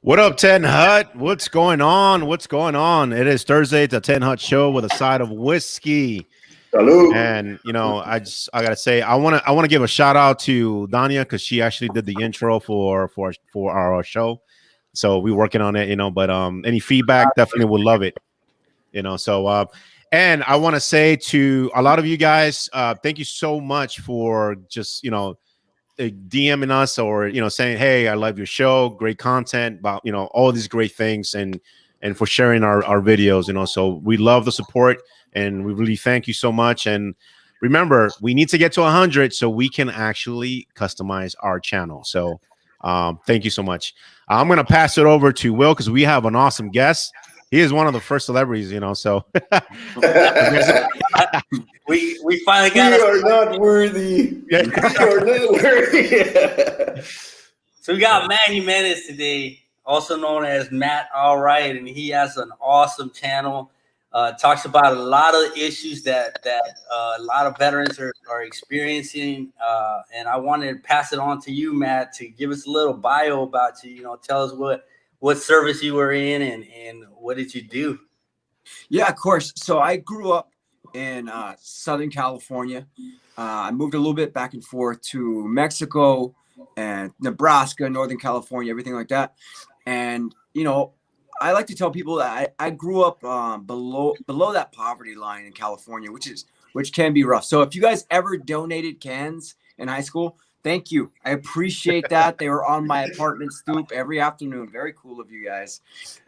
What up, Ten Hut? What's going on? What's going on? It is Thursday. It's a Ten Hut show with a side of whiskey. Salud. And I gotta say, I wanna give a shout out to Dania because she actually did the intro for our show. So we're working on it, but any feedback, definitely would love it. And I want to say to a lot of you guys, thank you so much for just DMing us or saying, hey, I love your show, great content about all these great things, and for sharing our videos. So we love the support and we really thank you so much. And remember, we need to get to 100 so we can actually customize our channel. So thank you so much. I'm gonna pass it over to Will because we have an awesome guest. He is one of the first celebrities, so we finally got We are not worthy. We are not worthy. So we got Matt Jimenez today, also known as Matt All Right, and he has an awesome channel. Talks about a lot of issues that a lot of veterans are experiencing. And I wanted to pass it on to you, Matt, to give us a little bio about you. Tell us what service you were in and what did you do? Yeah, of course. So I grew up in Southern California. I moved a little bit back and forth to Mexico and Nebraska, Northern California, everything like that. And, I like to tell people that I grew up below that poverty line in California, which can be rough. So if you guys ever donated cans in high school, thank you. I appreciate that. They were on my apartment stoop every afternoon. Very cool of you guys.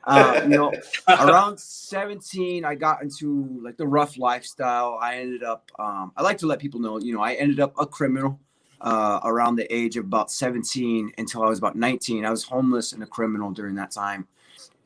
Around 17, I got into like the rough lifestyle. I ended up, I like to let people know, I ended up a criminal around the age of about 17 until I was about 19. I was homeless and a criminal during that time.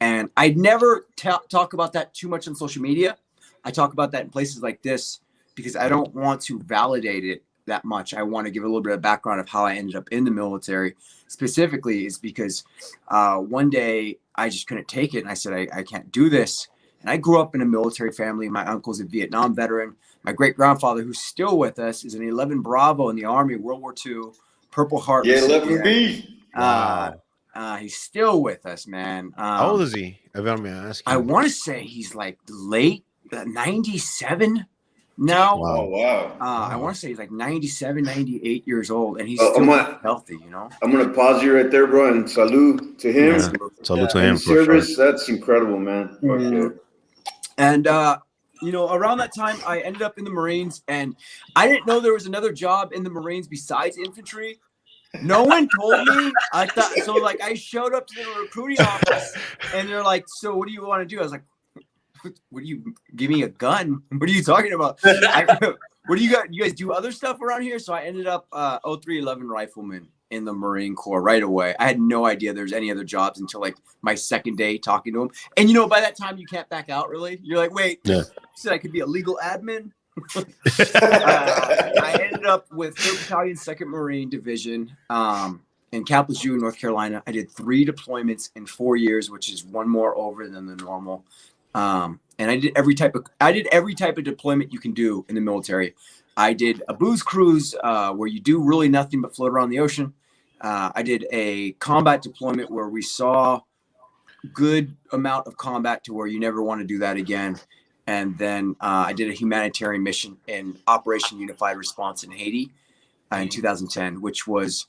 And I'd never talk about that too much on social media. I talk about that in places like this because I don't want to validate it that much. I want to give a little bit of background of how I ended up in the military. Specifically is because one day I just couldn't take it. And I said, I can't do this. And I grew up in a military family. My uncle's a Vietnam veteran. My great grandfather, who's still with us, is an 11 Bravo in the Army, World War II, Purple Heart. Yeah, 11B. Wow. He's still with us, man. How old is he? If I'm asking. I want to say he's like late 97 now. Wow. Oh, wow. I want to say he's like 97, 98 years old, and he's I'm still gonna- healthy, I'm going to pause you right there, bro, and salute to him. Yeah. Salute to him And for service, that's incredible, man. Mhm. And, around that time, I ended up in the Marines, and I didn't know there was another job in the Marines besides infantry. No one told me. I thought so. Like, I showed up to the recruiting office, and they're like, "So, what do you want to do?" I was like, "What do you give me a gun? What are you talking about? What do you got? You guys do other stuff around here?" So I ended up 0311 rifleman in the Marine Corps right away. I had no idea there's any other jobs until like my second day talking to them. And by that time you can't back out. Really, you're like, wait, you said I could be a legal admin. I ended up with 3rd Battalion, 2nd Marine Division in Camp Lejeune, North Carolina. I did 3 deployments in 4 years, which is one more over than the normal. And I did every type of deployment you can do in the military. I did a booze cruise where you do really nothing but float around the ocean. I did a combat deployment where we saw good amount of combat to where you never want to do that again. And then I did a humanitarian mission in Operation Unified Response in Haiti in 2010, which was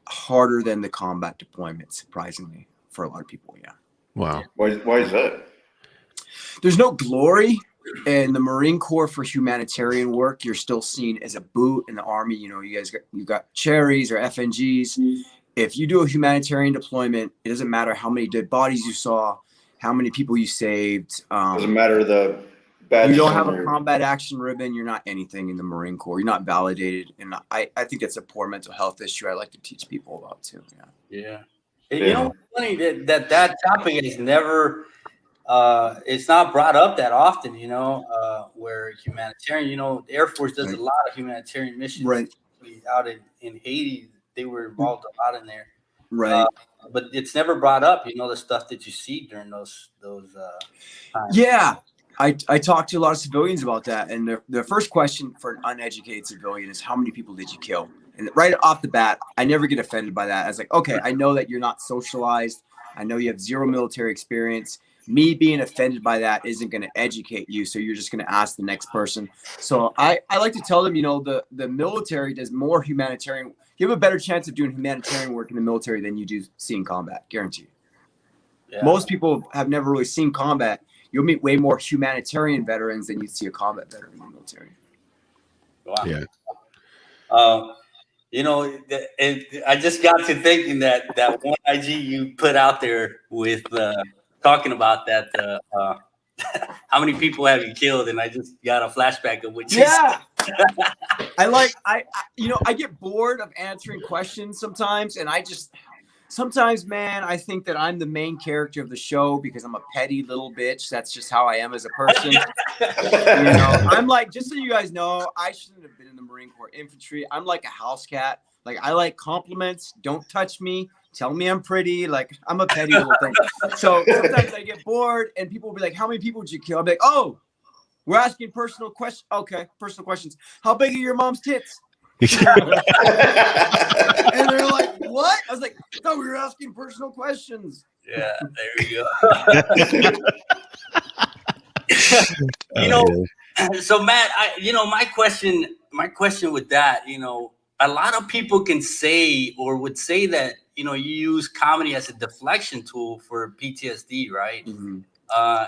harder than the combat deployment, surprisingly, for a lot of people. Yeah. Wow. Why is that? There's no glory in the Marine Corps for humanitarian work. You're still seen as a boot in the Army. You got cherries or FNGs. If you do a humanitarian deployment, it doesn't matter how many dead bodies you saw, how many people you saved. Doesn't matter the badge. You don't have a combat action ribbon. You're not anything in the Marine Corps. You're not validated. And I think that's a poor mental health issue I like to teach people about too. Yeah. It's funny that topic is never it's not brought up that often, where humanitarian, the Air Force does a lot of humanitarian missions. Right. Out in Haiti, they were involved a lot in there. Right. But it's never brought up, the stuff that you see during those times. Yeah. I talked to a lot of civilians about that. And the first question for an uneducated civilian is, how many people did you kill? And right off the bat, I never get offended by that. I was like, okay, I know that you're not socialized I know you have zero military experience. Me being offended by that isn't going to educate you. So you're just going to ask the next person. So I like to tell them, you know, the military does more humanitarian. You have a better chance of doing humanitarian work in the military than you do seeing combat, guaranteed. Yeah. Most people have never really seen combat. You'll meet way more humanitarian veterans than you see a combat veteran in the military. Wow. Yeah. You know, I just got to thinking that one IG you put out there with talking about that. How many people have you killed? And I just got a flashback of what you said. I get bored of answering questions sometimes, and sometimes, man, I think that I'm the main character of the show because I'm a petty little bitch. That's just how I am as a person. You know, I'm like, just so you guys know, I shouldn't have been in the Marine Corps infantry. I'm like a house cat. Like, I like compliments. Don't touch me. Tell me I'm pretty. Like, I'm a petty little thing. So sometimes I get bored, and people will be like, how many people did you kill? I'll be like, oh, we're asking personal questions. Okay, personal questions. How big are your mom's tits? And they're like, what? I was like, no, we were asking personal questions. Yeah, there you go. You know, so Matt, my question with that, you know, a lot of people can say or would say that, you know, you use comedy as a deflection tool for PTSD, right? Mm-hmm.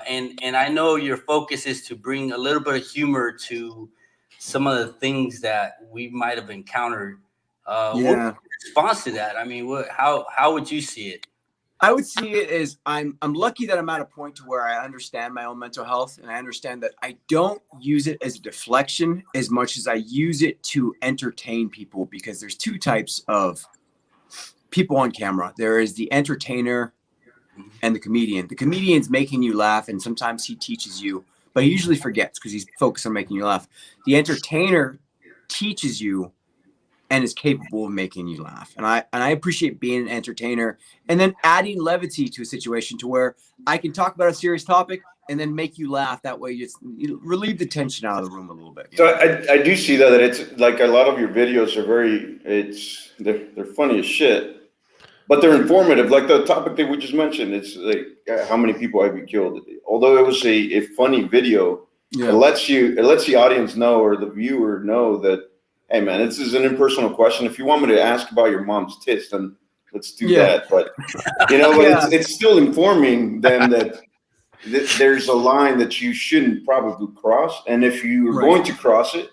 And I know your focus is to bring a little bit of humor to some of the things that we might have encountered. What's your response to that? I mean, how would you see it? I would see it as I'm lucky that I'm at a point to where I understand my own mental health, and I understand that I don't use it as a deflection as much as I use it to entertain people, because there's two types of people on camera. There is the entertainer and the comedian. The comedian's making you laugh, and sometimes he teaches you, but he usually forgets because he's focused on making you laugh. The entertainer teaches you and is capable of making you laugh. And I appreciate being an entertainer and then adding levity to a situation to where I can talk about a serious topic and then make you laugh. That way you relieve the tension out of the room a little bit. So I do see that it's like a lot of your videos are they're funny as shit, but they're informative. Like the topic that we just mentioned, it's like how many people have you killed? Although it was a funny video, it lets the audience know, or the viewer know, that, hey man, this is an impersonal question. If you want me to ask about your mom's tits, then let's do that. But you know, it's still informing them that there's a line that you shouldn't probably cross, and if you are going to cross it,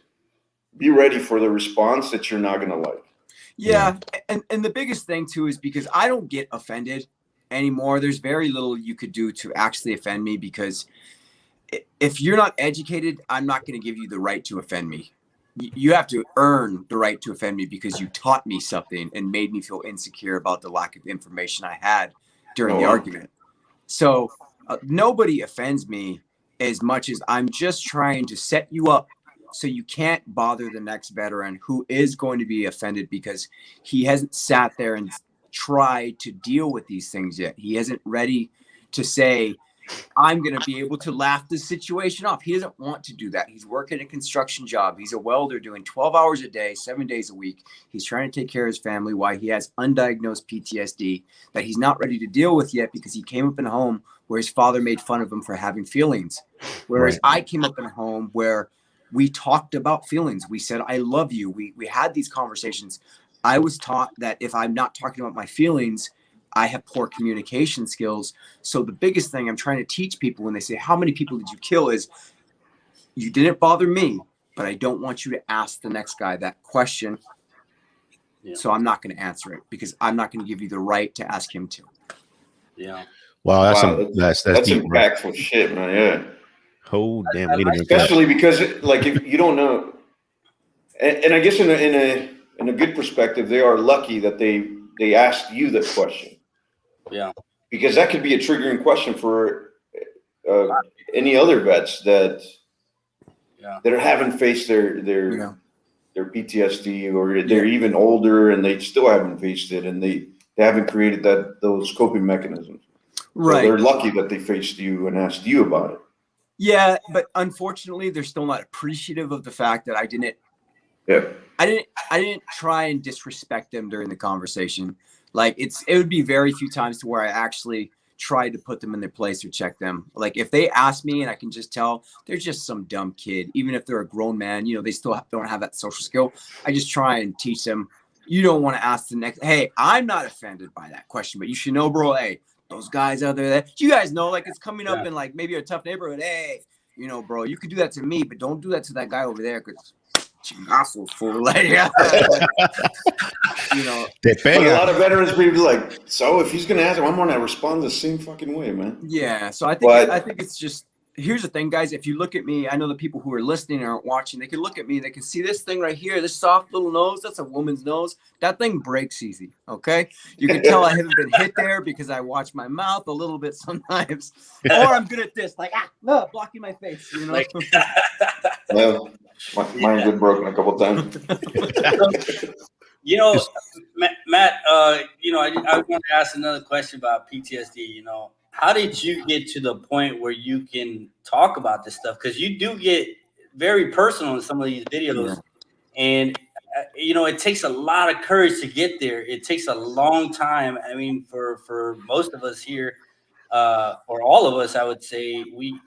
be ready for the response that you're not going to like. Yeah, and the biggest thing too is because I don't get offended anymore. There's very little you could do to actually offend me, because if you're not educated, I'm not going to give you the right to offend me. You have to earn the right to offend me because you taught me something and made me feel insecure about the lack of information I had during the argument. So nobody offends me as much as I'm just trying to set you up so you can't bother the next veteran who is going to be offended because he hasn't sat there and tried to deal with these things yet. He isn't ready to say, I'm going to be able to laugh this situation off. He doesn't want to do that. He's working a construction job. He's a welder doing 12 hours a day, 7 days a week. He's trying to take care of his family while he has undiagnosed PTSD that he's not ready to deal with yet because he came up in a home where his father made fun of him for having feelings. Whereas I came up in a home where we talked about feelings. We said, I love you. We had these conversations. I was taught that if I'm not talking about my feelings, I have poor communication skills. So the biggest thing I'm trying to teach people when they say, how many people did you kill, is you didn't bother me, but I don't want you to ask the next guy that question. So I'm not going to answer it because I'm not going to give you the right to ask him to. Yeah. Wow. That's deep, impactful shit, man. Yeah. Oh, damn. Especially because if you don't know, and I guess in a good perspective, they are lucky that they asked you the question. Yeah, because that could be a triggering question for any other vets that haven't faced their PTSD, or they're even older and they still haven't faced it, and they haven't created those coping mechanisms. Right. So they're lucky that they faced you and asked you about it. Yeah, but unfortunately, they're still not appreciative of the fact that I didn't. Yeah. I didn't try and disrespect them during the conversation. Like it would be very few times to where I actually tried to put them in their place or check them. Like if they ask me and I can just tell they're just some dumb kid, even if they're a grown man, you know, they still don't have that social skill. I just try and teach them. You don't want to ask the next, hey, I'm not offended by that question, but you should know, bro, hey, those guys out there that you guys know, like it's coming up in like maybe a tough neighborhood. Hey, you know, bro, you could do that to me, but don't do that to that guy over there because chingazo, fool. Like, you know, but a lot of veterans people like, so if he's gonna ask him, I'm gonna respond the same fucking way, man. Yeah, so I think it's just, here's the thing, guys. If you look at me, I know the people who are listening aren't watching. They can look at me. They can see this thing right here, this soft little nose. That's a woman's nose. That thing breaks easy. Okay, you can tell I haven't been hit there because I watch my mouth a little bit sometimes, or I'm good at this, like no, blocking my face. You know. Like, well, mine's been broken a couple times. You know, Matt, you know, I want to ask another question about PTSD. You know, how did you get to the point where you can talk about this stuff? Because you do get very personal in some of these videos. And, you know, it takes a lot of courage to get there. It takes a long time. I mean, for most of us here, or all of us, I would say, we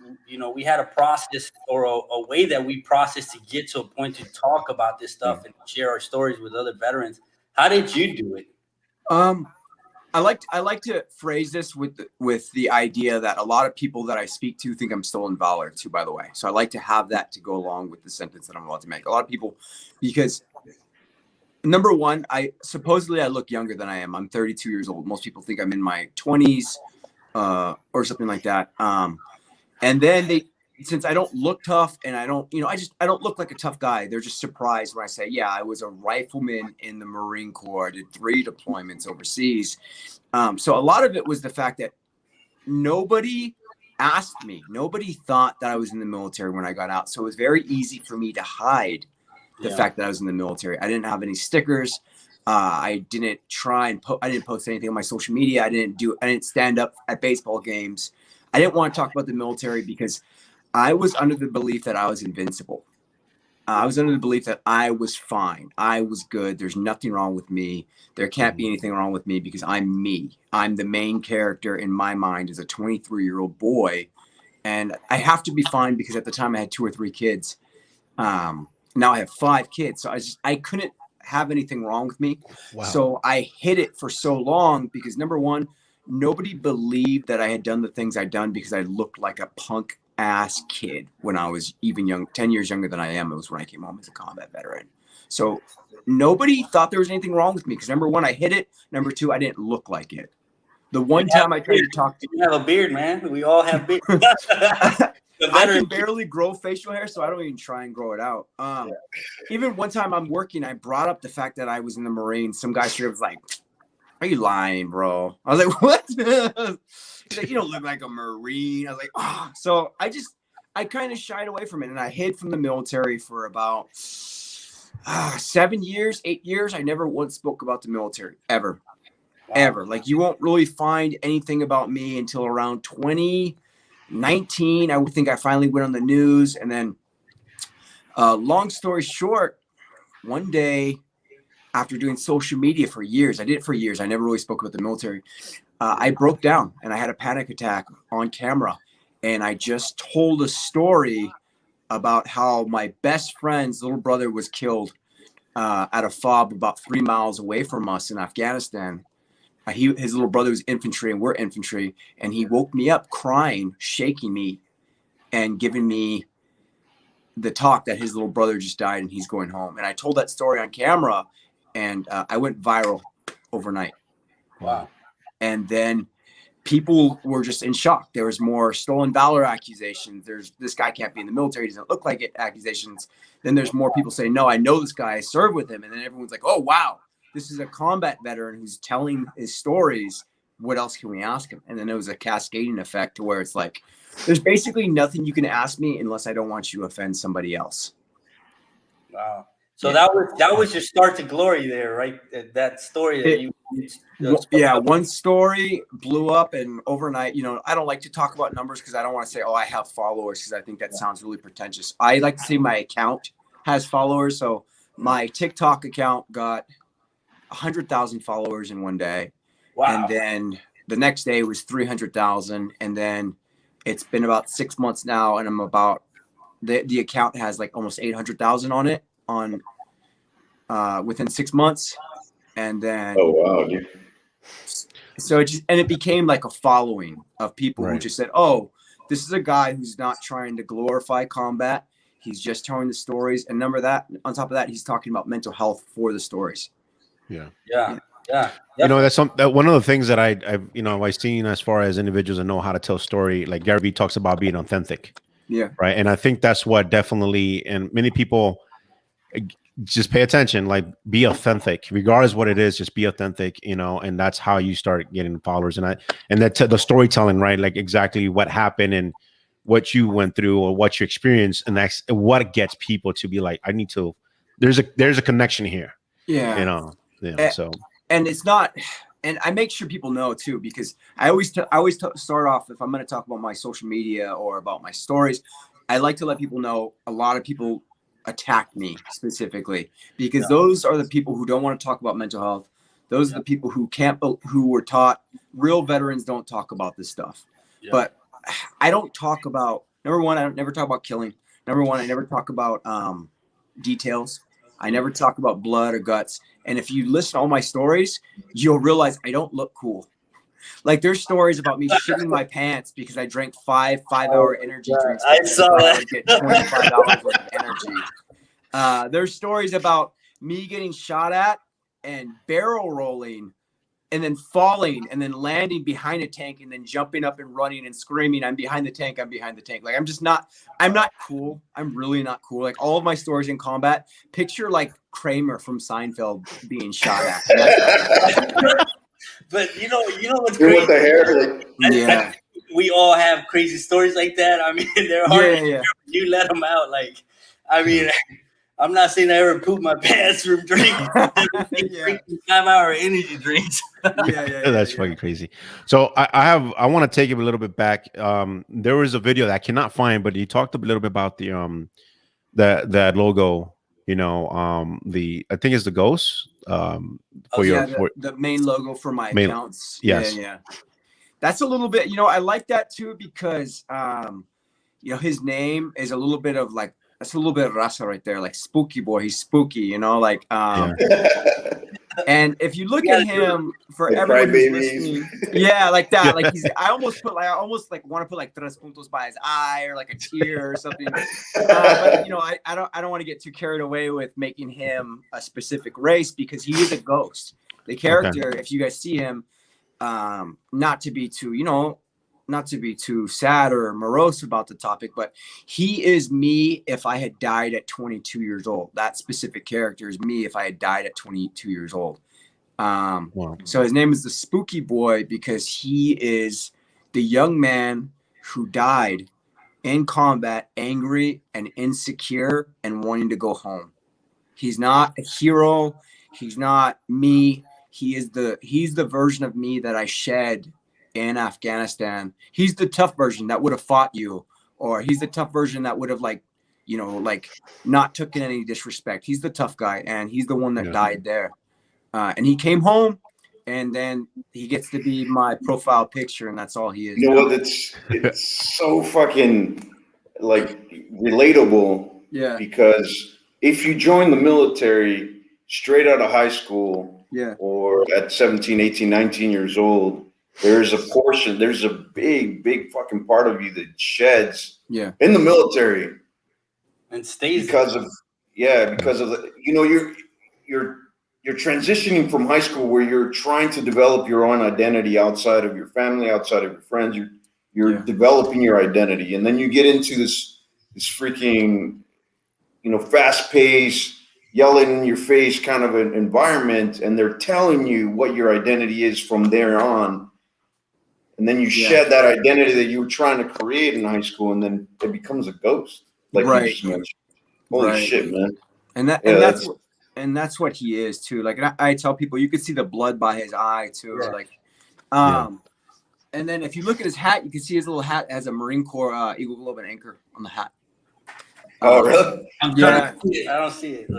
had a process or a way that we process to get to a point to talk about this stuff and share our stories with other veterans. How did you do it? I like to phrase this with the idea that a lot of people that I speak to think I'm stolen valor too, by the way. So I like to have that to go along with the sentence that I'm about to make. A lot of people, because number one, I look younger than I am. I'm 32 years old. Most people think I'm in my 20s. Or something like that. And then since I don't look tough and I don't look like a tough guy, they're just surprised when I say, yeah, I was a rifleman in the Marine Corps. I did 3 deployments overseas. So a lot of it was the fact that nobody asked me. Nobody thought that I was in the military when I got out. So it was very easy for me to hide the fact that I was in the military. I didn't have any stickers. I didn't try and I didn't post anything on my social media. I didn't stand up at baseball games. I didn't want to talk about the military because I was under the belief that I was invincible. I was under the belief that I was fine. I was good. There's nothing wrong with me. There can't be anything wrong with me because I'm me. I'm the main character in my mind as a 23-year-old boy. And I have to be fine because at the time I had 2 or 3 kids. Now I have 5 kids. So I couldn't have anything wrong with me. Wow. So I hid it for so long because number one, nobody believed that I had done the things I'd done because I looked like a punk ass kid when I was even young, 10 years younger than I am. It was when I came home as a combat veteran. So nobody thought there was anything wrong with me because number one, I hid it. Number 2, I didn't look like it. The one time I tried to talk to you have a beard, man. We all have beards. I can barely grow facial hair, so I don't even try and grow it out. Even one time I'm working, I brought up the fact that I was in the Marines. Some guy straight was like, "Are you lying, bro?" I was like, "What?" He's like, "You don't look like a Marine." I was like, "Oh." So I kind of shied away from it, and I hid from the military for about 7 years, 8 years. I never once spoke about the military ever, ever. Like you won't really find anything about me until around 2019. I would think I finally went on the news. And then long story short, one day after doing social media for years, I did it for years. I never really spoke about the military. I broke down and I had a panic attack on camera. And I just told a story about how my best friend's little brother was killed at a FOB about 3 miles away from us in Afghanistan. His little brother was infantry and we're infantry. And he woke me up crying, shaking me and giving me the talk that his little brother just died and he's going home. And I told that story on camera and I went viral overnight. Wow. And then people were just in shock. There was more stolen valor accusations. There's this guy can't be in the military. He doesn't look like it accusations. Then there's more people saying, no, I know this guy. I served with him. And then everyone's like, oh, wow. This is a combat veteran who's telling his stories. What else can we ask him? And then it was a cascading effect to where it's like, there's basically nothing you can ask me unless I don't want you to offend somebody else. Wow. So that was your start to glory there, right? That story that one story blew up and overnight, I don't like to talk about numbers because I don't want to say, oh, I have followers because I think that sounds really pretentious. I like to say my account has followers. So my TikTok account got 100,000 followers in one day. Wow. And then the next day was 300,000. And then it's been about 6 months now. And I'm about, the account has like almost 800,000 on it within 6 months. And then, oh wow, dude. So it became like a following of people who Right. just said, oh, this is a guy who's not trying to glorify combat. He's just telling the stories. And on top of that, he's talking about mental health for the stories. Yeah. You know, that's one of the things that I've seen as far as individuals that know how to tell story. Like Gary Vee talks about being authentic. Yeah. Right. And I think that's what definitely, and many people just pay attention, like be authentic, regardless what it is, just be authentic, and that's how you start getting followers. And that's the storytelling, right? Like exactly what happened and what you went through or what you experienced. And that's what gets people to be like, there's a connection here. Yeah. So. And it's not, and I make sure people know too, because I always start off, if I'm going to talk about my social media or about my stories, I like to let people know a lot of people attack me specifically, because those are the people who don't want to talk about mental health. Those are the people who were taught real veterans don't talk about this stuff. Yeah. But I don't talk about, number one, I don't never talk about killing. Number one, I never talk about details. I never talk about blood or guts. And if you listen to all my stories, you'll realize I don't look cool. Like there's stories about me shitting my pants because I drank 5-hour energy drinks. I saw that. Get $25 worth of energy. There's stories about me getting shot at and barrel rolling and then falling and then landing behind a tank and then jumping up and running and screaming, I'm behind the tank, I'm behind the tank. Like I'm not cool. I'm really not cool. Like all of my stories in combat, picture like Kramer from Seinfeld being shot at. But you know what's You crazy? with the hair, like, Yeah. We all have crazy stories like that. I mean, they're hard. Yeah. You let them out. Like, I mean, I'm not saying I ever pooped my pants from drinking 5-hour energy drinks. That's fucking crazy. So I want to take it a little bit back. There was a video that I cannot find, but you talked a little bit about the that logo. I think it's the ghost. The main logo for my accounts. Yes. Yeah. That's a little bit, I like that too, because his name is a little bit of like, that's a little bit of raza right there, like spooky boy. He's spooky, like and if you look at him, for everyone who's listening, like that, like I almost want to put like tres puntos by his eye or like a tear or something. But I don't want to get too carried away with making him a specific race, because he is a ghost. The character, if you guys see him, not to be too sad or morose about the topic, but he is me if I had died at 22 years old. That specific character is me if I had died at 22 years old. Wow. So his name is the Spooky Boy because he is the young man who died in combat, angry and insecure and wanting to go home. He's not a hero. He's not me. He's the version of me that I shed in Afghanistan. He's the tough version that would have fought you, or he's the tough version that would have not taken any disrespect. He's the tough guy, and he's the one that died there. And he came home, and then he gets to be my profile picture, and that's all he is. You know what? It's so fucking like relatable. Yeah. Because if you join the military straight out of high school, or at 17, 18, 19 years old, there's a big fucking part of you that sheds in the military and stays because of the, you're transitioning from high school where you're trying to develop your own identity outside of your family, outside of your friends. You're developing your identity, and then you get into this freaking fast paced, yelling in your face kind of an environment, and they're telling you what your identity is from there on. And then you shed that identity that you were trying to create in high school, and then it becomes a ghost. Like you just mentioned. Holy shit, man. And that's what he is too. Like I tell people, you can see the blood by his eye too. And then if you look at his hat, you can see his little hat has a Marine Corps Eagle Globe and Anchor on the hat. Oh, really? I'm trying to see it. I don't see it.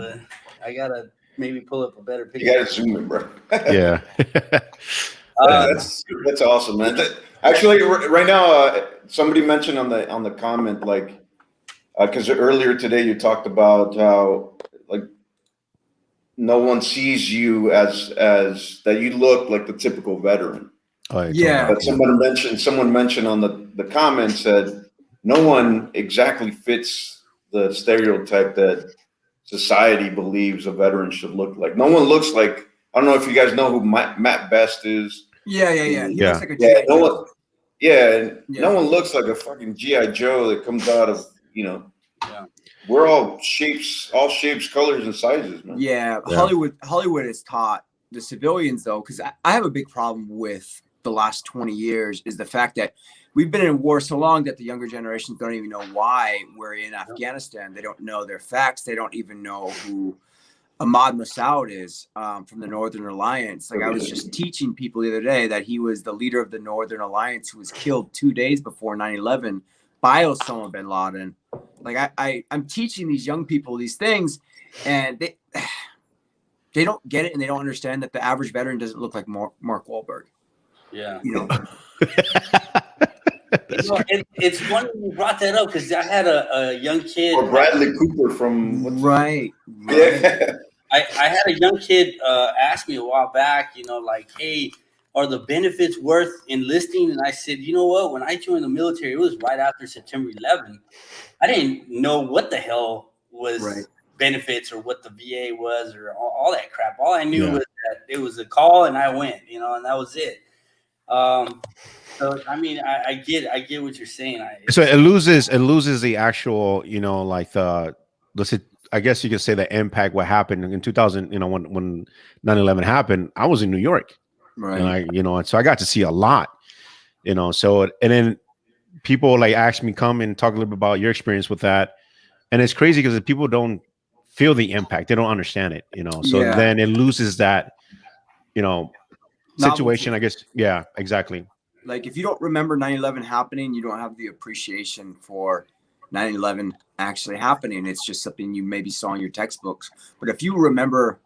I gotta. maybe pull up a better You picture. gotta zoom in, bro. Yeah. That's awesome, man. Actually, right now, somebody mentioned on the comment, like, because earlier today you talked about how like no one sees you as that you look like the typical veteran. Oh, Yeah. But someone mentioned on the comments that no one exactly fits the stereotype that society believes a veteran should look like. No one looks like, I don't know if you guys know who Matt Best is. Yeah. He Yeah. looks like a Yeah, G.I. no Joe. one, yeah, and Yeah. no one looks like a fucking G.I. Joe that comes out of, Yeah. we're all shapes, colors, and sizes, man. Yeah, Yeah. Hollywood has taught the civilians, though, because I have a big problem with the last 20 years is the fact that we've been in war so long that the younger generations don't even know why we're in Afghanistan. They don't know their facts. They don't even know who Ahmad Massoud is from the Northern Alliance. Like, I was just teaching people the other day that he was the leader of the Northern Alliance who was killed 2 days before 9/11 by Osama bin Laden. Like, I'm teaching these young people these things, and they don't get it, and they don't understand that the average veteran doesn't look like Mark Wahlberg. Yeah. You know? It's funny you brought that up because I had a young kid. Or Bradley Cooper from Right. Yeah. I had a young kid ask me a while back, like, hey, are the benefits worth enlisting? And I said, you know what? When I joined the military, it was right after September 11. I didn't know what the hell was benefits or what the VA was or all that crap. All I knew was that it was a call and I went, and that was it. So I mean, I get what you're saying. So it loses the actual, like let's say, I guess you could say the impact, what happened in 2000, when 9/11 happened. I was in New York, Right. and so I got to see a lot, so, and then people like ask me, come and talk a little bit about your experience with that. And it's crazy because people don't feel the impact. They don't understand it, so then it loses that, situation, I guess. Yeah, exactly. Like, if you don't remember 9/11 happening, you don't have the appreciation for 9/11 actually happening. It's just something you maybe saw in your textbooks. But if you remember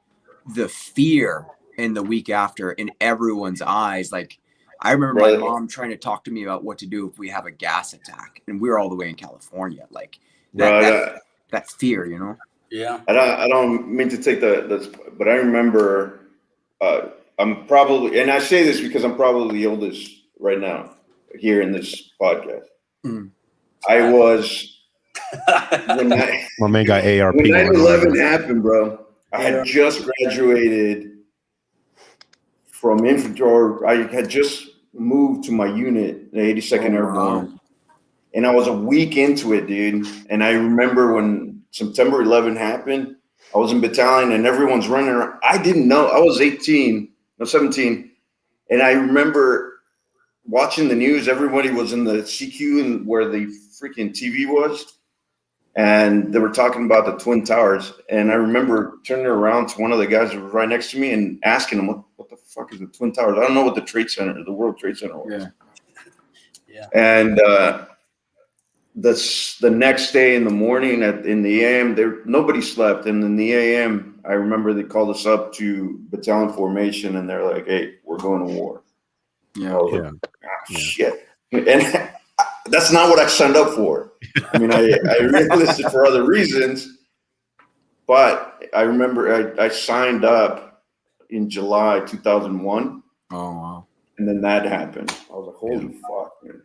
the fear in the week after in everyone's eyes, like, I remember my mom trying to talk to me about what to do if we have a gas attack, and we're all the way in California. Like, that fear, Yeah. I don't mean to take but I remember I'm probably, and I say this because I'm probably the oldest right now here in this podcast. I was My man got ARP. When 9/11 happened, bro, I had just graduated from infantry, or I had just moved to my unit, the 82nd Airborne. And I was a week into it, dude. And I remember when September 11 happened, I was in battalion and everyone's running around. I didn't know. I was 17. And I remember watching the news. Everybody was in the CQ and where the freaking TV was. And they were talking about the Twin Towers. And I remember turning around to one of the guys that was right next to me and asking him, what the fuck is the Twin Towers? I don't know what the World Trade Center was. Yeah. And the next day in the morning in the AM, nobody slept. And in the AM, I remember they called us up to battalion formation and they're like, hey, we're going to war. Like, shit. And that's not what I signed up for. I mean, I enlisted for other reasons, but I remember I signed up in July 2001. Oh, wow. And then that happened. I was like, holy fuck, man.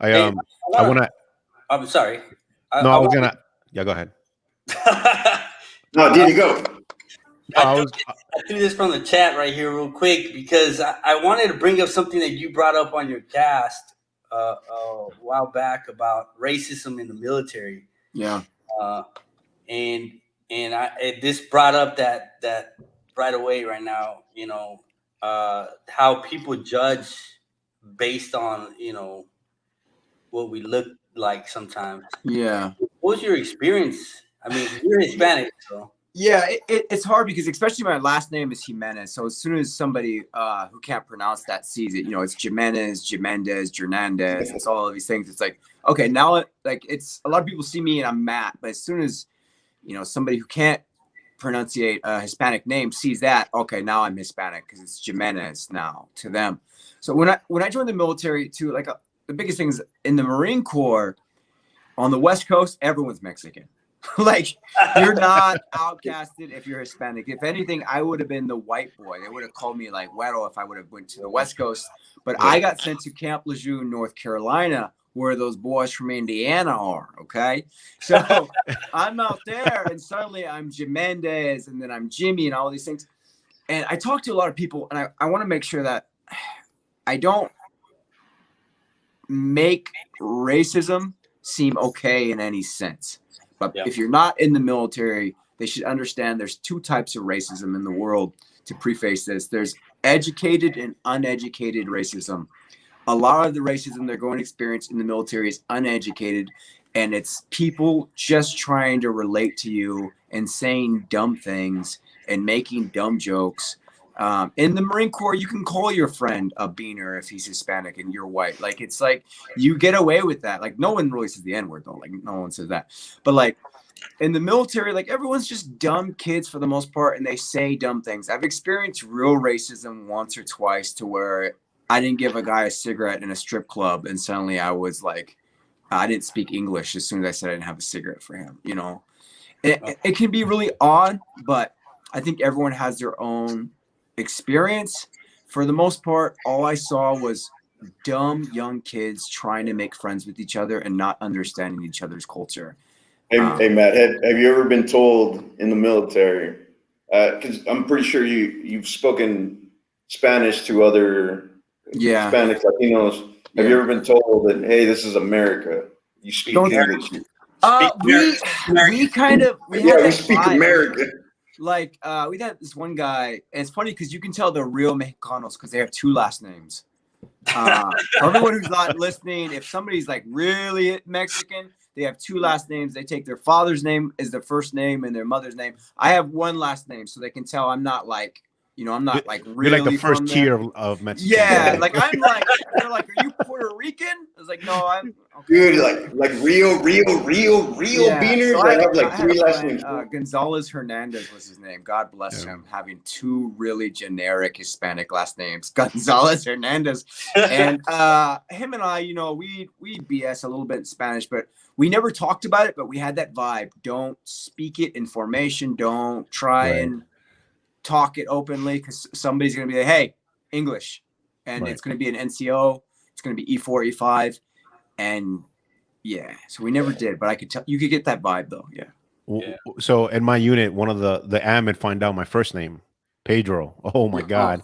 I want to. I'm sorry. I was gonna. Yeah, go ahead. No, there you go. I threw this from the chat right here real quick because I wanted to bring up something that you brought up on your cast a while back about racism in the military. Yeah. And this brought up that right away right now, how people judge based on, what we look like sometimes. Yeah. What was your experience? I mean, you're Hispanic, so. Yeah, it's hard because especially my last name is Jimenez. So as soon as somebody who can't pronounce that sees it, it's Jimenez, Hernandez, it's all of these things. It's like, okay, now it's a lot of people see me and I'm Matt, but as soon as somebody who can't pronunciate a Hispanic name sees that, okay, now I'm Hispanic because it's Jimenez now to them. So when I joined the military too, like the biggest thing is in the Marine Corps on the West Coast, everyone's Mexican. Like you're not outcasted if you're Hispanic. If anything, I would have been the white boy. They would have called me like Güero if I would have went to the West Coast. But I got sent to Camp Lejeune, North Carolina, where those boys from Indiana are. Okay, so I'm out there, and suddenly I'm Jimenez, and then I'm Jimmy, and all these things. And I talk to a lot of people, and I want to make sure that I don't make racism seem okay in any sense. But if you're not in the military, they should understand there's two types of racism in the world. To preface this, there's educated and uneducated racism. A lot of the racism they're going to experience in the military is uneducated, and it's people just trying to relate to you and saying dumb things and making dumb jokes. In the Marine Corps, you can call your friend a beaner if he's Hispanic and you're white. Like, it's like you get away with that. Like, no one really says the N-word though. Like, no one says that. But like in the military, like everyone's just dumb kids for the most part, and they say dumb things. I've experienced real racism once or twice to where I didn't give a guy a cigarette in a strip club, and suddenly I was like, I didn't speak English as soon as I said I didn't have a cigarette for him. You know, it can be really odd, but I think everyone has their own experience. For the most part, all I saw was dumb young kids trying to make friends with each other and not understanding each other's culture. Hey Matt, have you ever been told in the military, because I'm pretty sure you've spoken Spanish to other Hispanic Latinos, have you ever been told that, hey, this is America, you speak English? We kind of we speak America. Like we had this one guy, and it's funny because you can tell they're real Mexicanos because they have two last names. Everyone who's not listening, if somebody's like really Mexican, they have two last names. They take their father's name as their first name and their mother's name. I have one last name, so they can tell I'm not like, you know, I'm not like really. You're like the first tier of Mexican. Yeah, like I'm like, they're like, are you Puerto Rican? I was like, no, I'm. Okay. Dude, like real beaners. So I have like three last names. Gonzalez Hernandez was his name. God bless him, having two really generic Hispanic last names, Gonzalez Hernandez. And him and I, you know, we BS a little bit in Spanish, but we never talked about it. But we had that vibe. Don't speak it in formation. Don't try and talk it openly, because somebody's going to be like, hey, English. And it's going to be an NCO. It's going to be E4, E5. And so we never did, but I could tell, you could get that vibe though. Yeah. So in my unit, one of the AMID find out my first name, Pedro. Oh my God.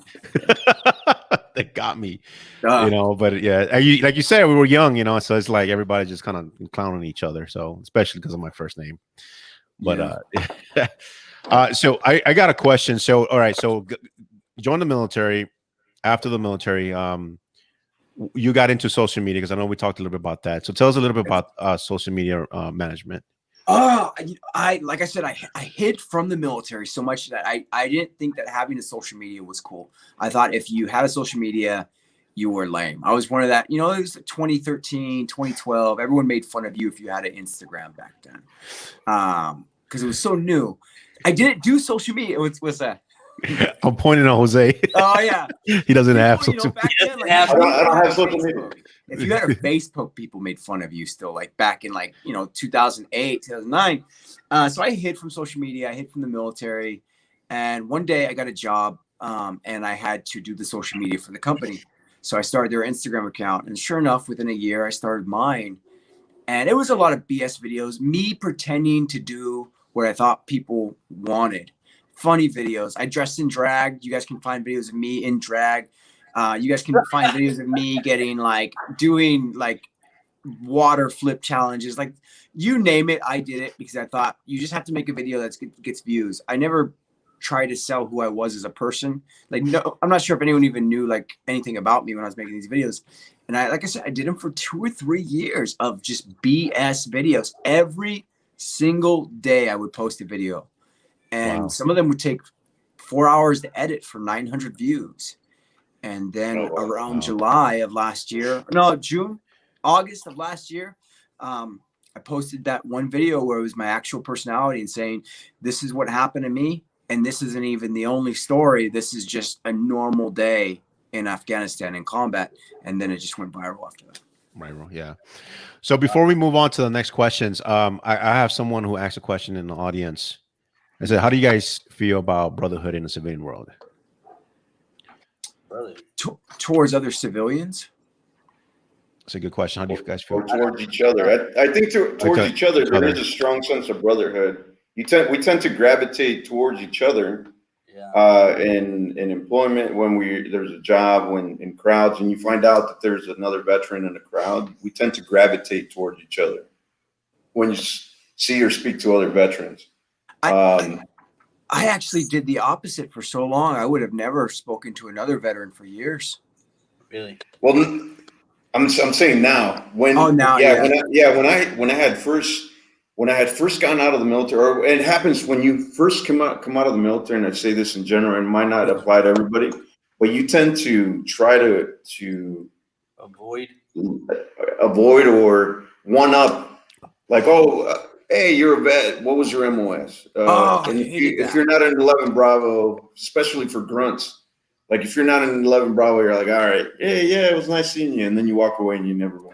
They got me, you know, but yeah, like you said, we were young, you know, so it's like everybody just kind of clowning each other. So especially because of my first name, but so I got a question. So, all right. So join the military. After the military, you got into social media, because I know we talked a little bit about that. So tell us a little bit about social media management. Like I said, I hid from the military so much that I didn't think that having a social media was cool. I thought if you had a social media, you were lame. I was one of that, you know, it was 2013, 2012. Everyone made fun of you if you had an Instagram back then. Because it was so new. I didn't do social media. What's that? I'm pointing at Jose. Oh yeah, he doesn't have social media. Back then, like, I don't have social media. If you had a Facebook, people made fun of you still, like back in 2008, 2009. So I hid from social media. I hid from the military. And one day I got a job and I had to do the social media for the company. So I started their Instagram account. And sure enough, within a year, I started mine. And it was a lot of BS videos, me pretending to do what I thought people wanted. Funny videos. I dressed in drag. You guys can find videos of me in drag. You guys can find videos of me doing water flip challenges. Like, you name it, I did it, because I thought you just have to make a video that gets views. I never tried to sell who I was as a person. Like, no, I'm not sure if anyone even knew anything about me when I was making these videos. And like I said, I did them for 2 or 3 years of just BS videos. Every single day I would post a video. And some of them would take 4 hours to edit for 900 views. And then around August of last year, I posted that one video where it was my actual personality and saying, this is what happened to me. And this isn't even the only story. This is just a normal day in Afghanistan in combat. And then it just went viral after that. Right. Yeah. So before we move on to the next questions, I have someone who asked a question in the audience. I said, how do you guys feel about brotherhood in the civilian world? Towards other civilians? That's a good question. How do you guys feel? Or towards each other. I think towards each other, there is a strong sense of brotherhood. We tend to gravitate towards each other in employment, when there's a job, when in crowds, and you find out that there's another veteran in a crowd, we tend to gravitate towards each other when you see or speak to other veterans. I actually did the opposite for so long. I would have never spoken to another veteran for years. Really? Well, I'm saying now. When I had first gotten out of the military, or it happens when you first come out of the military, and I say this in general, and it might not apply to everybody, but you tend to try to avoid or one up, like, hey, you're a vet. What was your MOS? And if you're not an 11 Bravo, especially for grunts, like if you're not an 11 Bravo, you're like, all right, yeah, it was nice seeing you, and then you walk away and you never went.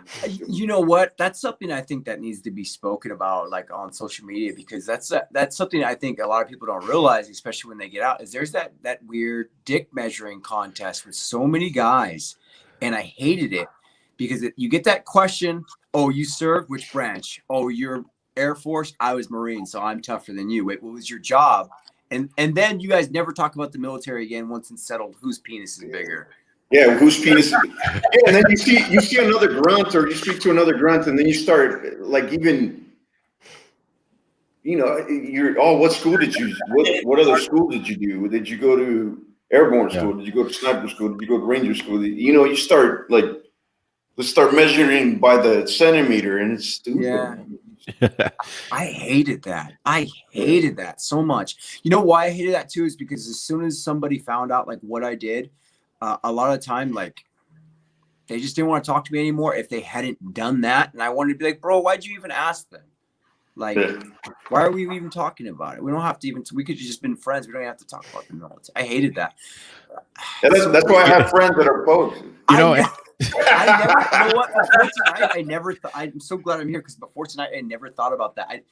You know what? That's something I think that needs to be spoken about, like on social media, because that's something I think a lot of people don't realize, especially when they get out. Is there's that weird dick measuring contest with so many guys, and I hated it because you get that question. Oh, you served which branch? Oh, you're Air Force. I was Marine, so I'm tougher than you. Wait, what was your job? And then you guys never talk about the military again once it's settled whose penis is bigger. Yeah, whose penis is bigger. Yeah, and then you see another grunt, or you speak to another grunt, and then you start like, even, what school did you what other school did you do? Did you go to airborne school? Did you go to sniper school? Did you go to ranger school? You start like, let's start measuring by the centimeter, and it's stupid. Yeah. I hated that. I hated that so much. You know why I hated that too? Is because as soon as somebody found out like what I did, a lot of the time, like, they just didn't want to talk to me anymore if they hadn't done that. And I wanted to be like, bro, why'd you even ask them? Like, why are we even talking about it? We don't have to we could have just been friends. We don't have to talk about the military. I hated that. That's why I have friends that are folks. You know what? Before tonight, I never thought. I'm so glad I'm here, because before tonight, I never thought about that. I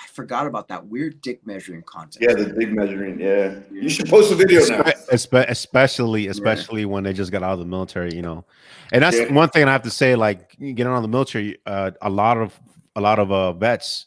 forgot about that weird dick measuring contest. Yeah, the dick measuring. Yeah, you should post a video now. Especially when they just got out of the military, And that's one thing I have to say. Like, getting out of the military, a lot of vets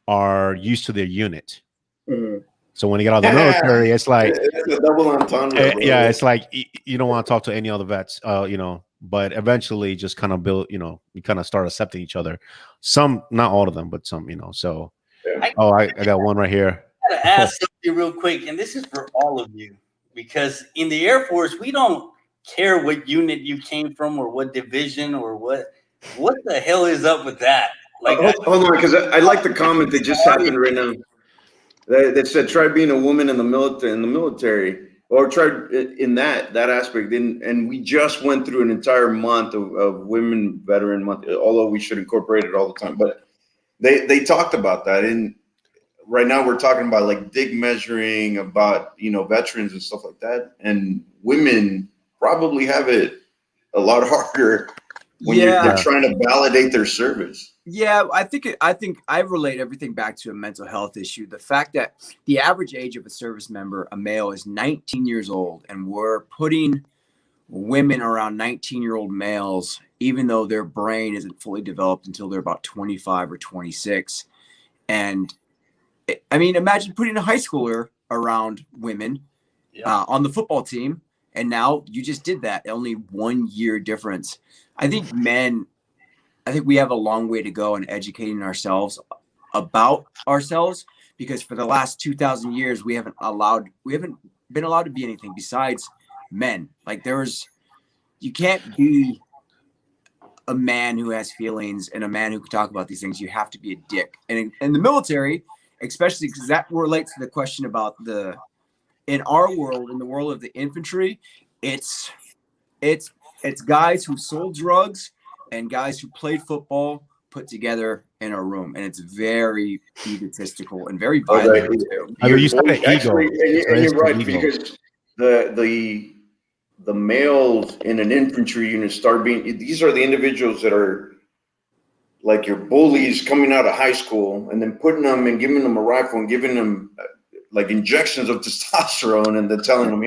are used to their unit. Mm-hmm. So when you get out of the military, it's like it's a double entendre. Yeah, it's like you don't want to talk to any other vets, but eventually just kind of build, you kind of start accepting each other. Some, not all of them, but some, So, I got one right here. I gotta ask something real quick, and this is for all of you, because in the Air Force, we don't care what unit you came from or what division or what the hell is up with that? Like, hold on, because I like the comment that just happened right now. That said, try being a woman in the military, or try in that aspect. And we just went through an entire month of Women Veteran Month, although we should incorporate it all the time. But they talked about that. And right now we're talking about like dick measuring, about, veterans and stuff like that. And women probably have it a lot harder when they're trying to validate their service. Yeah, I think I relate everything back to a mental health issue. The fact that the average age of a service member, a male, is 19 years old, and we're putting women around 19-year-old males, even though their brain isn't fully developed until they're about 25 or 26. And I mean, imagine putting a high schooler around women on the football team, and now you just did that. Only 1 year difference. I think we have a long way to go in educating ourselves about ourselves, because for the last 2,000 years, we haven't been allowed to be anything besides men. Like, you can't be a man who has feelings and a man who can talk about these things. You have to be a dick. And in the military, especially, because that relates to the question about in our world, in the world of the infantry, it's guys who sold drugs and guys who played football put together in a room, and it's very egotistical and very Okay. violent too. You said ego. Actually, and you're right, Ego. because the males in an infantry unit start being, these are the individuals that are like your bullies coming out of high school, and then putting them and giving them a rifle and giving them like injections of testosterone, and then telling them,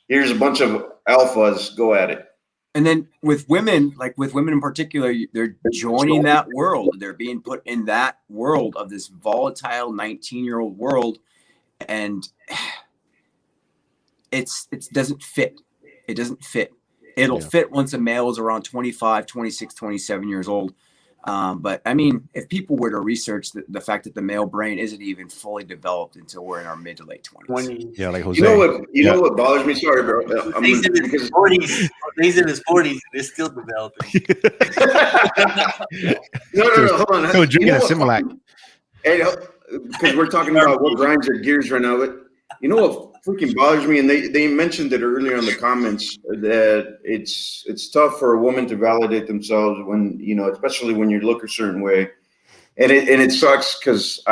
here's a bunch of alphas, go at it. And then with women, like with women in particular, they're joining that world. They're being put in that world of this volatile 19-year-old world. And it doesn't fit. It doesn't fit. It'll fit once a male is around 25, 26, 27 years old. But I mean, if people were to research the fact that the male brain isn't even fully developed until we're in our mid to late 20s. Yeah, like Jose. You know what bothers me? Sorry, bro. He's in his 40s. He's in his 40s. It's still developing. No, hold on. Still drinking a Similac. Hey, because we're talking about what grinds your gears right now, but you know what freaking bothers me, and they mentioned it earlier in the comments, that it's tough for a woman to validate themselves when, you know, especially when you look a certain way, and it sucks because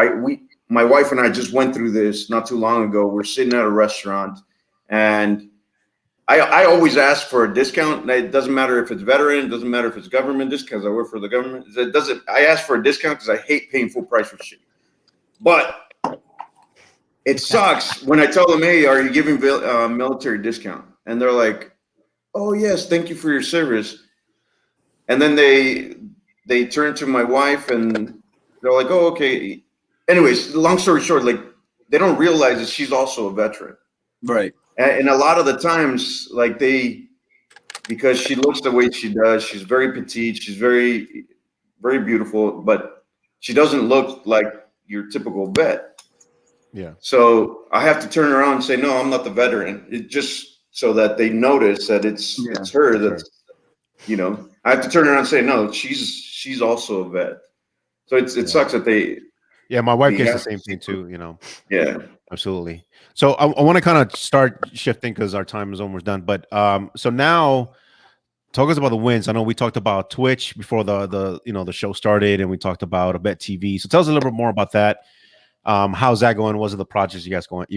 my wife and I just went through this not too long ago. We're sitting at a restaurant, and I always ask for a discount. It doesn't matter if it's veteran, it doesn't matter if it's government discounts. I work for the government. I ask for a discount because I hate paying full price for shit. But it sucks when I tell them, hey, are you giving military discount? And they're like, oh, yes, thank you for your service. And then they turn to my wife and they're like, oh, okay. Anyways, long story short, like, they don't realize that she's also a veteran. Right. And a lot of the times, like, because she looks the way she does, she's very petite, she's very, very beautiful, but she doesn't look like your typical vet. Yeah. So I have to turn around and say, no, I'm not the veteran. It just so that they notice that it's her that's, you know, I have to turn around and say, no, she's also a vet. So it sucks that they. Yeah, my wife gets the same thing too, you know. Yeah. Absolutely. So I want to kind of start shifting because our time is almost done. But so now talk us about the wins. I know we talked about Twitch before the show started, and we talked about Bet TV. So tell us a little bit more about that. How's that going? What are the projects you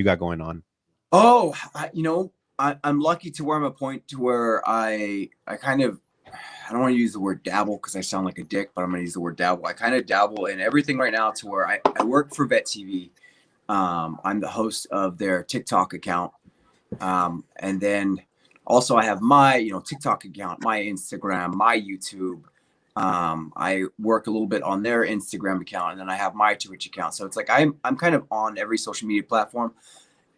got going on? Oh, I'm lucky to where I'm at a point to where I kind of, I don't want to use the word dabble because I sound like a dick, but I'm going to use the word dabble. I kind of dabble in everything right now to where I work for Bet TV. I'm the host of their TikTok account. And then also I have my, TikTok account, my Instagram, my YouTube. I work a little bit on their Instagram account, and then I have my Twitch account. So it's like I'm kind of on every social media platform.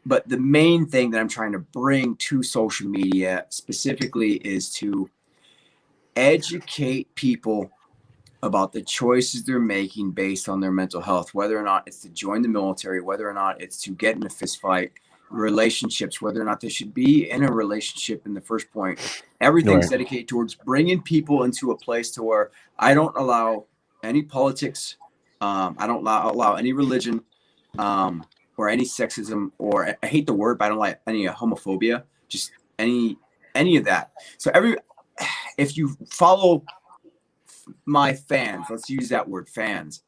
But the main thing that I'm trying to bring to social media specifically is to educate people about the choices they're making based on their mental health, whether or not it's to join the military, whether or not it's to get in a fist fight, relationships, whether or not they should be in a relationship in the first point. Everything's dedicated towards bringing people into a place to where I don't allow any politics. I don't allow any religion or any sexism, or I hate the word, but I don't like any homophobia, just any of that. So if you follow my fans, let's use that word, fans,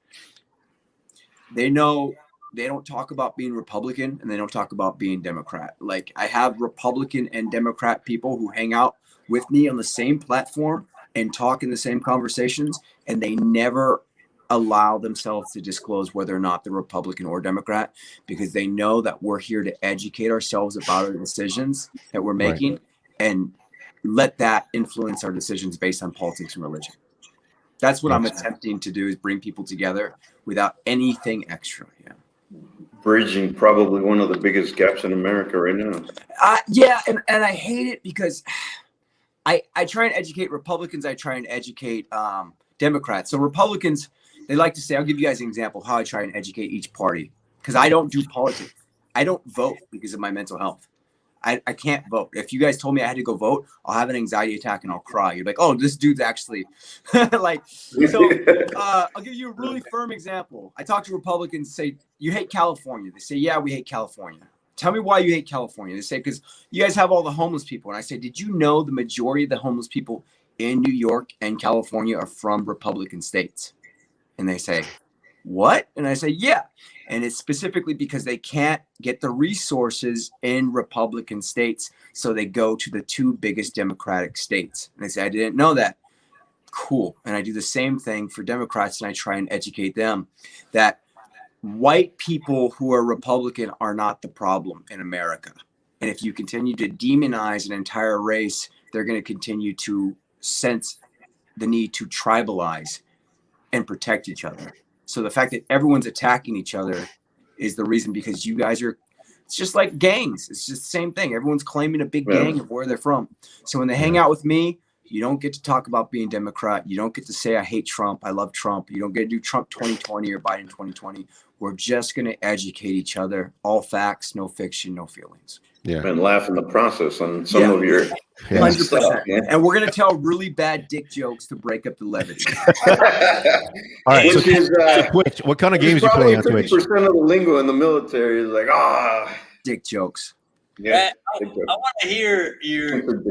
they know they don't talk about being Republican and they don't talk about being Democrat. Like, I have Republican and Democrat people who hang out with me on the same platform and talk in the same conversations, and they never allow themselves to disclose whether or not they're Republican or Democrat, because they know that we're here to educate ourselves about our decisions that we're making and let that influence our decisions based on politics and religion. That's what I'm attempting to do, is bring people together without anything extra. Yeah. Bridging probably one of the biggest gaps in America right now. And I hate it because I try and educate Republicans. I try and educate Democrats. So Republicans, they like to say, I'll give you guys an example of how I try and educate each party, because I don't do politics. I don't vote because of my mental health. I can't vote. If you guys told me I had to go vote, I'll have an anxiety attack and I'll cry. You're like, oh, this dude's actually like, so I'll give you a really firm example. I talk to Republicans, say, you hate California. They say, yeah, we hate California. Tell me why you hate California. They say, because you guys have all the homeless people. And I say, did you know the majority of the homeless people in New York and California are from Republican states? And they say, what? And I say, yeah. And it's specifically because they can't get the resources in Republican states. So they go to the 2 biggest Democratic states. And they say, I didn't know that. Cool. And I do the same thing for Democrats, and I try and educate them that white people who are Republican are not the problem in America. And if you continue to demonize an entire race, they're going to continue to sense the need to tribalize and protect each other. So the fact that everyone's attacking each other is the reason, because you guys are, it's just like gangs. It's just the same thing. Everyone's claiming a big gang of where they're from. So when they hang out with me, you don't get to talk about being Democrat. You don't get to say, I hate Trump. I love Trump. You don't get to do Trump 2020 or Biden 2020. We're just going to educate each other. All facts, no fiction, no feelings. Yeah. And laugh in the process on some of your 100%. And we're going to tell really bad dick jokes to break up the levity. All right. Which is, Twitch. What kind of games you playing on Twitch? 50% of the lingo in the military is like, dick jokes. Yeah. I want to hear your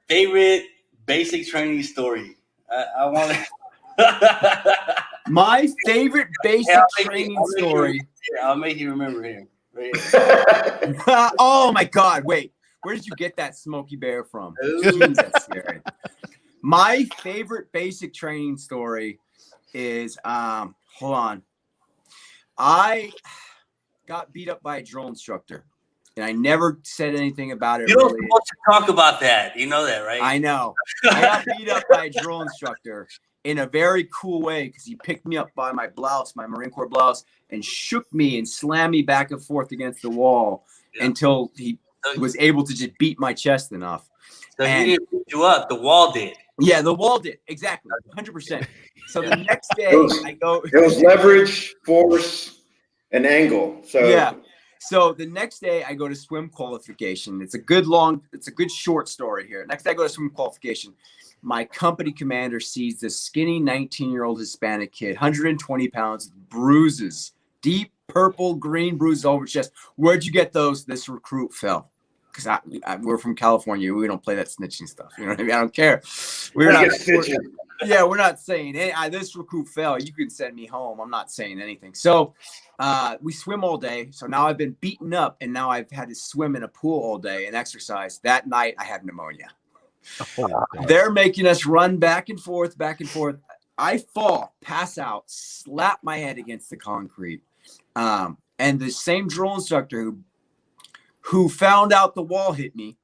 favorite basic training story. I want to. My favorite basic training story. I'll make you remember here. Right. Oh my God! Wait, where did you get that Smokey Bear from? Jeez, that's scary. My favorite basic training story is hold on. I got beat up by a drill instructor, and I never said anything about it. You don't want to talk about that. You know that, right? I know. I got beat up by a drill instructor in a very cool way, because he picked me up by my blouse, my Marine Corps blouse, and shook me and slammed me back and forth against the wall until he was able to just beat my chest enough. So he didn't beat you up, the wall did. Yeah, the wall did. Exactly. 100%. So the next day I go. It was leverage, force, and angle. So yeah. So the next day I go to swim qualification. It's a good short story here. Next day I go to swim qualification. My company commander sees this skinny 19-year-old Hispanic kid, 120 pounds, bruises, deep purple, green bruises all over his chest. Where'd you get those? This recruit fell. Because we're from California. We don't play that snitching stuff. You know what I mean? I don't care. We're not saying, hey, this recruit fell. You can send me home. I'm not saying anything. So we swim all day. So now I've been beaten up, and now I've had to swim in a pool all day and exercise. That night I had pneumonia. They're making us run back and forth, back and forth. I fall, pass out, slap my head against the concrete. And the same drill instructor who found out the wall hit me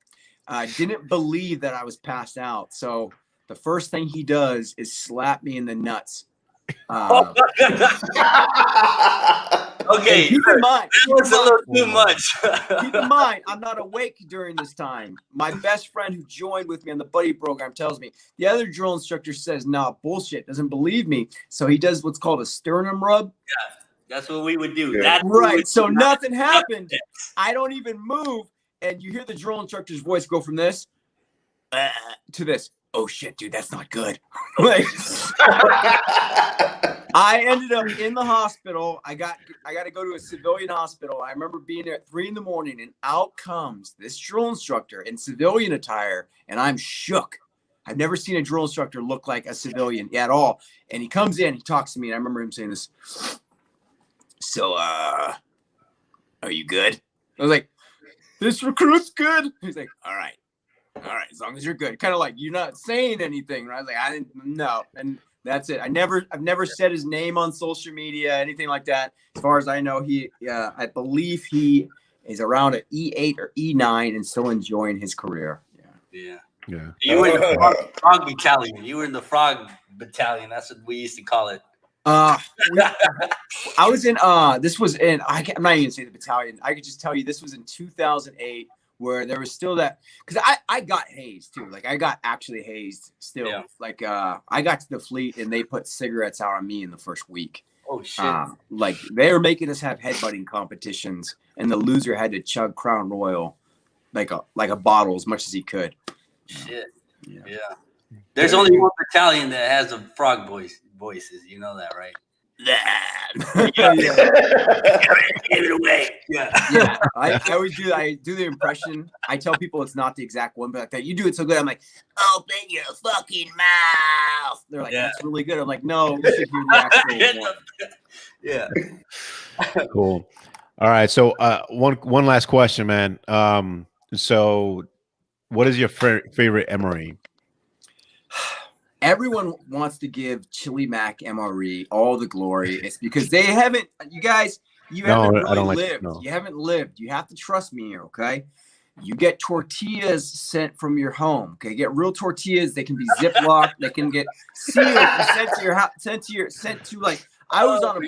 didn't believe that I was passed out. So the first thing he does is slap me in the nuts. Okay, keep in mind, that was a little too much. Keep in mind, I'm not awake during this time. My best friend who joined with me on the buddy program tells me. The other drill instructor says, "Nah, bullshit," doesn't believe me. So he does what's called a sternum rub. Yeah, that's what we would do. Yeah. That's right. So nothing happened. I don't even move, and you hear the drill instructor's voice go from this to this. Oh shit, dude, that's not good. Like, I ended up in the hospital. I got to go to a civilian hospital. I remember being there at 3 a.m, and out comes this drill instructor in civilian attire, and I'm shook. I've never seen a drill instructor look like a civilian at all. And he comes in, he talks to me, and I remember him saying this. So, are you good? I was like, this recruit's good. He's like, all right, as long as you're good. Kind of like, you're not saying anything, right? Like, I didn't know. And that's it. I've never said his name on social media, anything like that. As far as I know, I believe he is around an E8 or E9 and still enjoying his career. Yeah. Yeah. You were in the frog battalion. You were in the frog battalion. That's what we used to call it. I was in, this was in, I'm not even gonna say the battalion. I could just tell you this was in 2008, where there was still that, because I got hazed too. Like, I got actually hazed still. Yeah. Like, I got to the fleet and they put cigarettes out on me in the first week. Oh shit. Like, they were making us have headbutting competitions, and the loser had to chug Crown Royal like a bottle as much as he could. Shit. Yeah. There's only one battalion that has the frog voices. You know that, right? Give it away. Yeah. Yeah, I always do. I do the impression. I tell people it's not the exact one, but like that you do it so good. I'm like, open your fucking mouth. They're like, that's really good. I'm like, no, you should hear the actual one. Yeah. Cool. All right. So one last question, man. So what is your favorite MRE? Everyone wants to give Chili Mac MRE all the glory. It's because they haven't, you guys, haven't really lived. You haven't lived. You have to trust me here, okay? You get tortillas sent from your home, okay? Get real tortillas. They can be Ziploc. They can get sealed and sent to your house, sent to like, I was on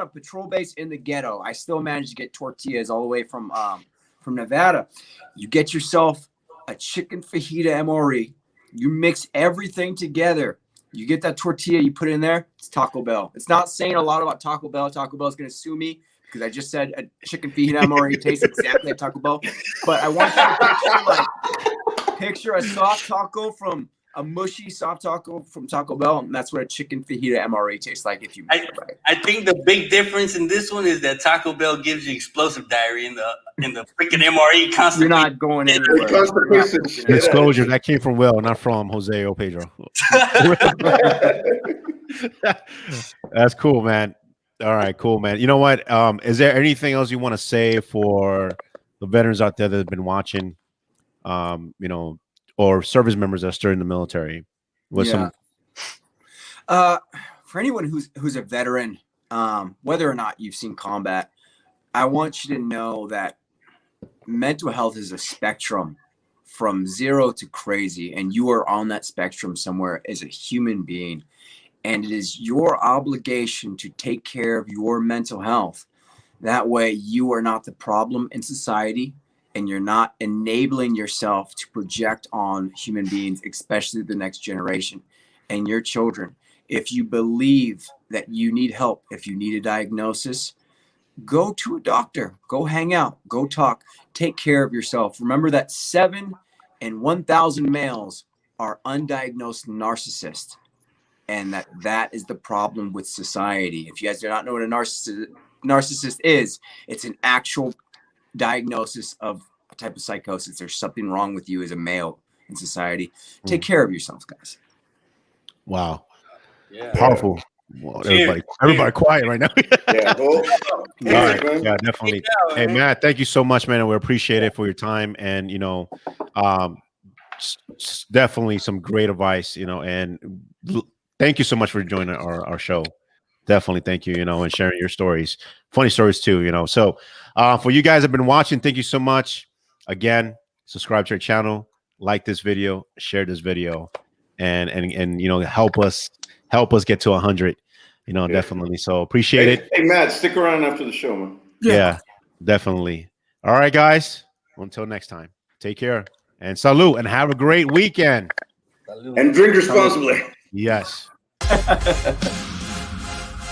a patrol base in the ghetto. I still managed to get tortillas all the way from Nevada. You get yourself a chicken fajita MRE. You mix everything together. You get that tortilla, you put it in there. It's Taco Bell. It's not saying a lot about Taco Bell. Taco Bell is going to sue me because I just said a chicken fajita MRE tastes exactly like Taco Bell. But I want you to picture a soft taco from a mushy soft taco from Taco Bell, and that's what a chicken fajita MRE tastes like if you make it right. I think the big difference in this one is that Taco Bell gives you explosive diarrhea in the freaking MRE constantly. You're not going anywhere. Disclosure, that came from Will, not from Jose or Pedro. That's cool, man. All right, cool, man. You know what? Is there anything else you want to say for the veterans out there that have been watching? You know, or service members that are still in the military. For anyone who's a veteran, whether or not you've seen combat, I want you to know that mental health is a spectrum from 0 to crazy, and you are on that spectrum somewhere as a human being. And it is your obligation to take care of your mental health. That way you are not the problem in society, and you're not enabling yourself to project on human beings, especially the next generation and your children. If you believe that you need help, if you need a diagnosis, go to a doctor, go hang out, go talk, take care of yourself. Remember that 7 in 1,000 males are undiagnosed narcissists, and that is the problem with society. If you guys do not know what a narcissist is, it's an actual diagnosis of a type of psychosis. There's something wrong with you as a male in society. Take care of yourselves, guys. Wow. Yeah. Powerful. Well, everybody quiet right now. Yeah, all right. Yeah, definitely. Hey, Matt, thank you so much, man. And we appreciate it for your time. And, you know, definitely some great advice, you know, and thank you so much for joining our show. Definitely. Thank you, you know, and sharing your stories, funny stories too, you know. So for you guys that have been watching, thank you so much. Again, subscribe to our channel, like this video, share this video, and you know, help us get to 100, you know, definitely. So appreciate it. Hey, Matt, stick around after the show, man. Yeah, definitely. All right, guys. Until next time, take care and salute and have a great weekend. And drink responsibly. Yes.